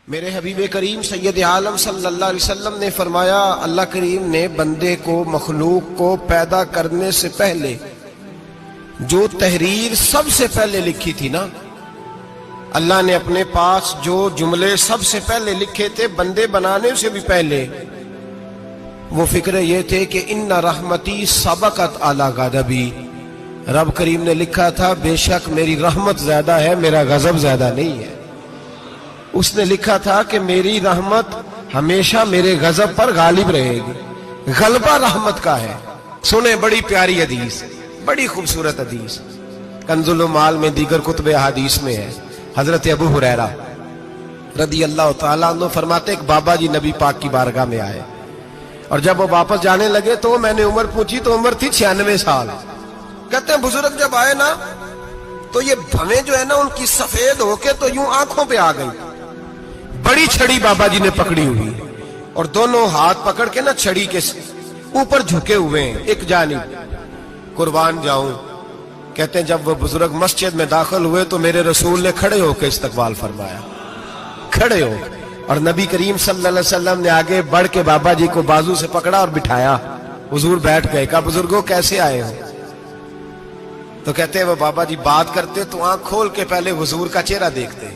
میرے حبیب کریم سید عالم صلی اللہ علیہ وسلم نے فرمایا، اللہ کریم نے بندے کو، مخلوق کو پیدا کرنے سے پہلے جو تحریر سب سے پہلے لکھی تھی نا، اللہ نے اپنے پاس جو جملے سب سے پہلے لکھے تھے بندے بنانے سے بھی پہلے، وہ فکر یہ تھے کہ ان رحمتی سبقت اعلی غضبی، رب کریم نے لکھا تھا بے شک میری رحمت زیادہ ہے، میرا غضب زیادہ نہیں ہے۔ اس نے لکھا تھا کہ میری رحمت ہمیشہ میرے غضب پر غالب رہے گی، غلبہ رحمت کا ہے۔ سنیں بڑی پیاری حدیث، بڑی خوبصورت حدیث، کنز المال میں دیگر کتب احادیث میں ہے۔ حضرت ابو ہریرہ رضی اللہ تعالیٰ عنہ فرماتے ایک بابا جی نبی پاک کی بارگاہ میں آئے، اور جب وہ واپس جانے لگے تو میں نے عمر پوچھی تو عمر تھی 96 سال۔ کہتے ہیں بزرگ جب آئے نا تو یہ بھویں جو ہے نا ان کی سفید ہو کے تو یوں آنکھوں پہ آ گئی، بڑی چھڑی بابا جی نے پکڑی ہوئی اور دونوں ہاتھ پکڑ کے نا چھڑی کے اوپر جھکے ہوئے ہیں ایک جانب، قربان جاؤں۔ کہتے ہیں جب وہ بزرگ مسجد میں داخل ہوئے تو میرے رسول نے کھڑے ہو کے استقبال فرمایا، کھڑے ہو، اور نبی کریم صلی اللہ علیہ وسلم نے آگے بڑھ کے بابا جی کو بازو سے پکڑا اور بٹھایا۔ حضور بیٹھ گئے، کہا بزرگوں کیسے آئے ہو؟ تو کہتے ہیں وہ بابا جی بات کرتے تو آنکھ کھول کے پہلے حضور کا چہرہ دیکھتے،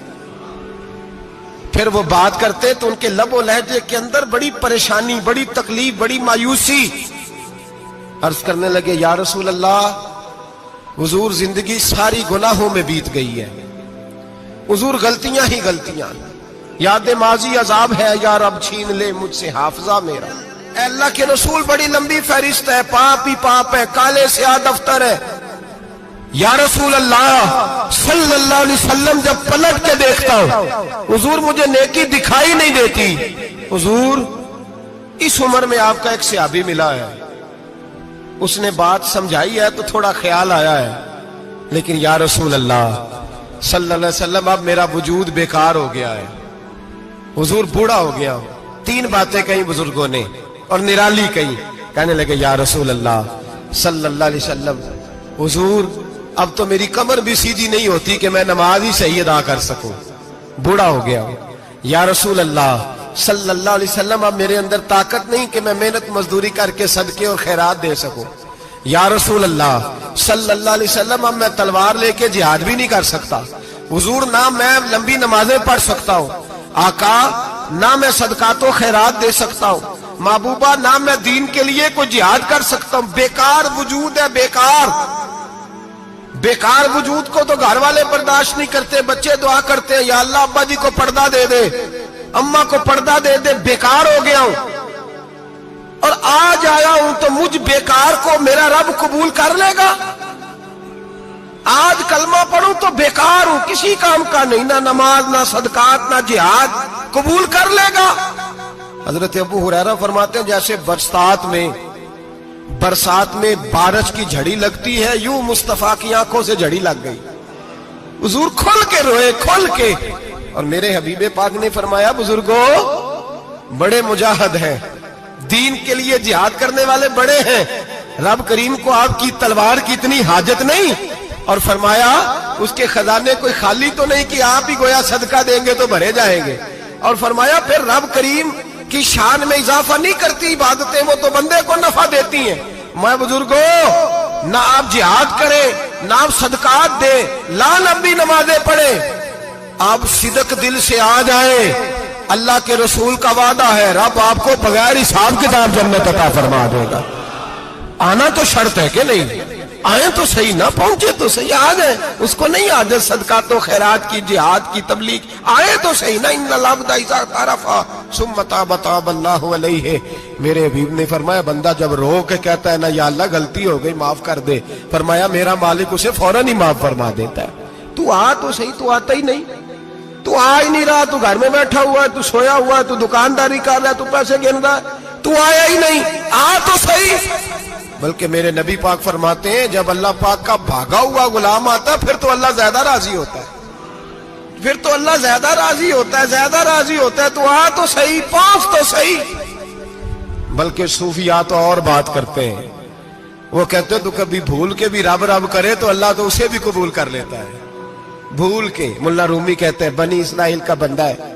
پھر وہ بات کرتے تو ان کے لب و لہجے کے اندر بڑی پریشانی، بڑی تکلیف، بڑی مایوسی۔ عرض کرنے لگے یا رسول اللہ، حضور زندگی ساری گناہوں میں بیت گئی ہے، حضور غلطیاں ہی غلطیاں، یاد ماضی عذاب ہے، یا رب چھین لے مجھ سے حافظہ میرا۔ اے اللہ کے رسول بڑی لمبی فہرست ہے، پاپ ہی پاپ ہے، کالے سیاہ دفتر ہے۔ یا رسول اللہ صلی اللہ علیہ وسلم جب پلٹ کے دیکھتا ہوں حضور مجھے نیکی دکھائی نہیں دیتی۔ حضور اس عمر میں آپ کا ایک صحابی ملا ہے، اس نے بات سمجھائی ہے تو تھوڑا خیال آیا ہے، لیکن یا رسول اللہ صلی اللہ علیہ وسلم اب میرا وجود بیکار ہو گیا ہے، حضور بوڑھا ہو گیا ہوں۔ تین باتیں کہیں بزرگوں نے اور نرالی کہیں، کہنے لگے یا رسول اللہ صلی اللہ علیہ وسلم، حضور اب تو میری کمر بھی سیدھی نہیں ہوتی کہ میں نماز ہی صحیح ادا کر سکوں، بوڑھا ہو گیا ہوں۔ یا رسول اللہ صلی اللہ علیہ وسلم اب میرے اندر طاقت نہیں کہ میں محنت مزدوری کر کے صدقے اور خیرات دے سکوں۔ یا رسول اللہ صلی اللہ علیہ وسلم اب میں تلوار لے کے جہاد بھی نہیں کر سکتا، حضور نہ میں لمبی نمازیں پڑھ سکتا ہوں، آقا نہ میں صدقات و خیرات دے سکتا ہوں، محبوبہ نہ میں دین کے لیے کوئی جہاد کر سکتا ہوں، بیکار وجود ہے، بیکار بیکار وجود کو تو گھر والے برداشت نہیں کرتے، بچے دعا کرتے ہیں یا اللہ ابا جی کو پردہ دے دے، اماں کو پردہ دے دے، بیکار ہو گیا ہوں، اور آج آیا ہوں تو مجھ بیکار کو میرا رب قبول کر لے گا؟ آج کلمہ پڑھوں تو بیکار ہوں، کسی کام کا نہیں، نہ نماز نہ صدقات نہ جہاد، قبول کر لے گا؟ حضرت ابو ہریرہ فرماتے ہیں جیسے برسات میں بارش کی جھڑی لگتی ہے، یوں مصطفیٰ کی آنکھوں سے جھڑی لگ گئی، حضور کھل کے روئے، کھل کے۔ اور میرے حبیب پاک نے فرمایا بزرگوں بڑے مجاہد ہیں، دین کے لیے جہاد کرنے والے بڑے ہیں، رب کریم کو آپ کی تلوار کی اتنی حاجت نہیں، اور فرمایا اس کے خزانے کوئی خالی تو نہیں کہ آپ ہی گویا صدقہ دیں گے تو بھرے جائیں گے، اور فرمایا پھر رب کریم کی شان میں اضافہ نہیں کرتی عبادتیں، وہ تو بندے کو نفع دیتی ہیں۔ میں بزرگوں نہ آپ جہاد کریں، نہ آپ صدقات دیں، لا لمبی نمازیں پڑھیں، آپ صدق دل سے آ جائیں، اللہ کے رسول کا وعدہ ہے رب آپ کو بغیر حساب کتاب جنت عطا فرما دے گا۔ آنا تو شرط ہے کہ نہیں؟ آئیں تو صحیح، نہ پہنچے تو صحیح، آ جائیں، اس کو نہیں عادت صدقات و خیرات کی، جہاد کی، تبلیغ، آئے تو صحیح نا۔ ان العبد اذا اعترف ثم تاب تاب اللہ علیہ، میرے حبیب نے فرمایا بندہ جب رو کے کہتا ہے نا یا اللہ غلطی ہو گئی معاف کر دے، فرمایا میرا مالک اسے فوراً ہی معاف فرما دیتا ہے۔ تو آ تو صحیح، تو آتا ہی نہیں، تو آ ہی نہیں رہا، تو گھر میں بیٹھا ہوا ہے، تو سویا ہوا ہے، تو دکانداری کر رہا ہے، تو پیسے گن رہا ہے، تو آیا ہی نہیں، آ تو صحیح۔ بلکہ میرے نبی پاک فرماتے ہیں جب اللہ پاک کا بھاگا ہوا غلام آتا ہے پھر تو اللہ زیادہ راضی ہوتا ہے، پھر تو اللہ زیادہ راضی ہوتا ہے، زیادہ راضی ہوتا ہے، تو آ تو صحیح، پاس تو صحیح۔ بلکہ صوفیاء تو اور بات کرتے ہیں، وہ کہتے ہیں تو کبھی بھول کے بھی رب رب کرے تو اللہ تو اسے بھی قبول کر لیتا ہے، بھول کے۔ ملا رومی کہتے ہیں بنی اسرائیل کا بندہ ہے،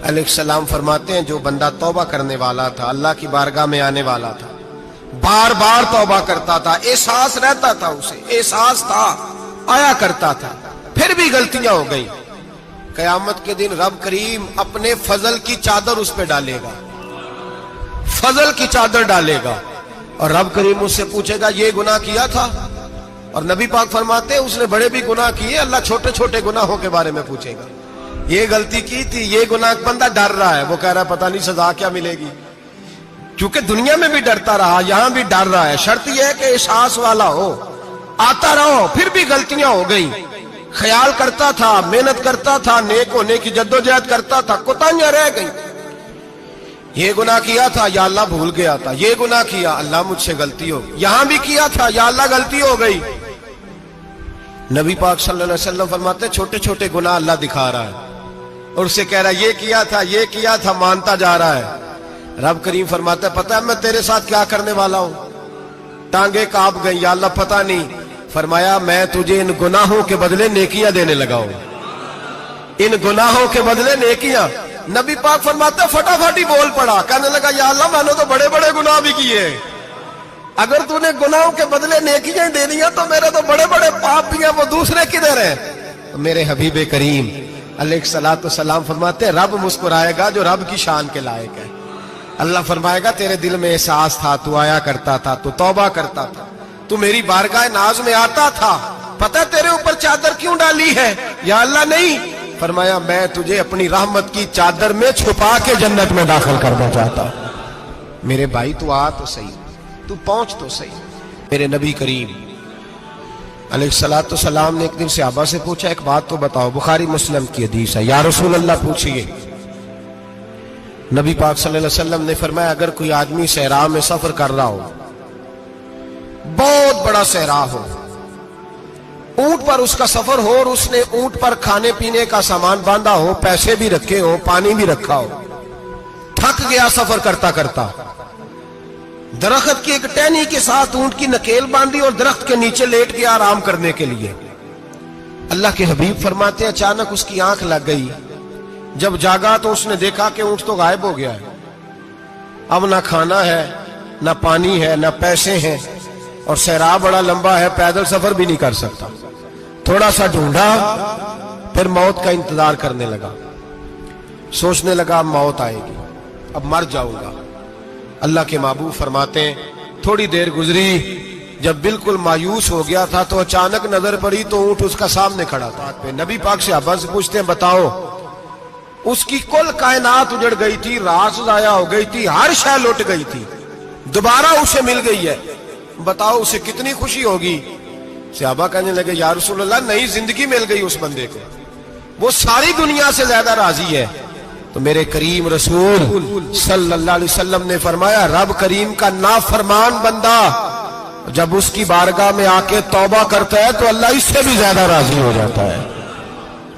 علیہ السلام فرماتے ہیں جو بندہ توبہ کرنے والا تھا، اللہ کی بارگاہ میں آنے والا تھا، بار بار توبہ کرتا تھا، احساس رہتا تھا، اسے احساس تھا، آیا کرتا تھا، پھر بھی غلطیاں ہو گئی، قیامت کے دن رب کریم اپنے فضل کی چادر اس پہ ڈالے گا، فضل کی چادر ڈالے گا، اور رب کریم اس سے پوچھے گا یہ گناہ کیا تھا؟ اور نبی پاک فرماتے ہیں اس نے بڑے بھی گناہ کیے، اللہ چھوٹے چھوٹے گناہوں کے بارے میں پوچھے گا، یہ غلطی کی تھی، یہ گناہ، بندہ ڈر رہا ہے، وہ کہہ رہا ہے پتہ نہیں سزا کیا ملے گی، کیونکہ دنیا میں بھی ڈرتا رہا، یہاں بھی ڈر رہا ہے، شرط یہ ہے کہ احساس والا ہو، آتا رہو، پھر بھی غلطیاں ہو گئی، خیال کرتا تھا، محنت کرتا تھا، نیک ہونے کی جدوجہد کرتا تھا، کوتاہیاں رہ گئی، یہ گناہ کیا تھا یا اللہ بھول گیا تھا، یہ گناہ کیا اللہ مجھ سے غلطی ہو گئی، یہاں بھی کیا تھا یا اللہ غلطی ہو گئی۔ نبی پاک صلی اللہ علیہ وسلم فرماتے ہیں چھوٹے چھوٹے گناہ اللہ دکھا رہا ہے اور اسے کہہ رہا ہے یہ کیا تھا، مانتا جا رہا ہے۔ رب کریم فرماتا ہے پتہ ہے میں تیرے ساتھ کیا کرنے والا ہوں؟ ٹانگیں کانپ گئی، یا اللہ پتہ نہیں، فرمایا میں تجھے ان گناہوں کے بدلے نیکیاں دینے لگا ہوں، ان گناہوں کے بدلے نیکیاں۔ نبی پاک فرماتا ہے فٹافٹ ہی بول پڑا، کہنے لگا یا اللہ میں نے تو بڑے بڑے گناہ بھی کیے، اگر تو نے گناہوں کے بدلے نیکیاں دے دیا تو میرے تو بڑے بڑے پاپ بھی ہیں، وہ دوسرے کدھر ہیں؟ تو میرے حبیب کریم علیہ الصلوۃ والسلام فرماتے ہیں رب مسکرائے گا جو رب کی شان کے لائق ہے۔ اللہ فرمائے گا تیرے دل میں احساس تھا، تو آیا کرتا تھا، تو توبہ کرتا تھا، تو میری بارگاہ ناز میں آتا تھا، پتہ تیرے اوپر چادر کیوں ڈالی ہے؟ یا اللہ نہیں، فرمایا میں تجھے اپنی رحمت کی چادر میں چھپا کے جنت میں داخل کرنا چاہتا ہوں۔ میرے بھائی تو آ تو صحیح، تو پہنچ تو صحیح۔ میرے نبی کریم علیہ الصلوۃ والسلام نے ایک دن صحابہ سے پوچھا ایک بات تو بتاؤ، بخاری مسلم کی حدیث ہے، یا رسول اللہ پوچھئے۔ نبی پاک صلی اللہ علیہ وسلم نے فرمایا اگر کوئی آدمی صحرا میں سفر کر رہا ہو، بہت بڑا صحرا ہو، اونٹ پر اس کا سفر ہو اور اس نے اونٹ پر کھانے پینے کا سامان باندھا ہو، پیسے بھی رکھے ہو، پانی بھی رکھا ہو، تھک گیا سفر کرتا کرتا، درخت کی ایک ٹہنی کے ساتھ اونٹ کی نکیل باندھی اور درخت کے نیچے لیٹ گیا آرام کرنے کے لیے۔ اللہ کے حبیب فرماتے ہیں اچانک اس کی آنکھ لگ گئی، جب جاگا تو اس نے دیکھا کہ اونٹ تو غائب ہو گیا ہے، اب نہ کھانا ہے، نہ پانی ہے، نہ پیسے ہیں، اور صحرا بڑا لمبا ہے، پیدل سفر بھی نہیں کر سکتا۔ تھوڑا سا ڈھونڈا، پھر موت کا انتظار کرنے لگا، سوچنے لگا اب موت آئے گی، اب مر جاؤں گا۔ اللہ کے محبوب فرماتے ہیں تھوڑی دیر گزری، جب بالکل مایوس ہو گیا تھا تو اچانک نظر پڑی تو اونٹ اس کا سامنے کھڑا تھا۔ نبی پاک سے صحابہ سے پوچھتے ہیں بتاؤ، اس کی کل کائنات اجڑ گئی تھی، راز ضائع ہو گئی تھی، ہر شے لٹ گئی تھی، دوبارہ اسے مل گئی ہے، بتاؤ اسے کتنی خوشی ہوگی؟ صحابہ کہنے لگے یا رسول اللہ نئی زندگی مل گئی اس بندے کو، وہ ساری دنیا سے زیادہ راضی ہے۔ تو میرے کریم رسول صلی اللہ علیہ وسلم نے فرمایا رب کریم کا نافرمان بندہ جب اس کی بارگاہ میں آ کے توبہ کرتا ہے تو اللہ اس سے بھی زیادہ راضی ہو جاتا ہے۔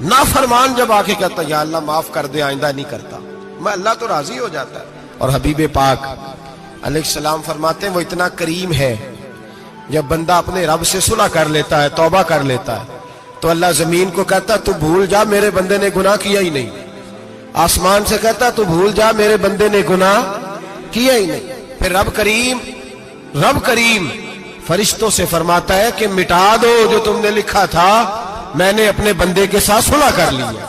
نافرمان جب آ کے کہتا ہے یا اللہ معاف کر دے، آئندہ نہیں کرتا، میں اللہ تو راضی ہو جاتا ہے۔ اور حبیب پاک علیہ السلام فرماتے ہیں وہ اتنا کریم ہے، جب بندہ اپنے رب سے صلح کر لیتا ہے، توبہ کر لیتا ہے، تو اللہ زمین کو کہتا ہے تو بھول جا میرے بندے نے گناہ کیا ہی نہیں، آسمان سے کہتا تو بھول جا میرے بندے نے گناہ کیا ہی نہیں۔ پھر رب کریم فرشتوں سے فرماتا ہے کہ مٹا دو جو تم نے لکھا تھا، میں نے اپنے بندے کے ساتھ صلح کر لی ہے۔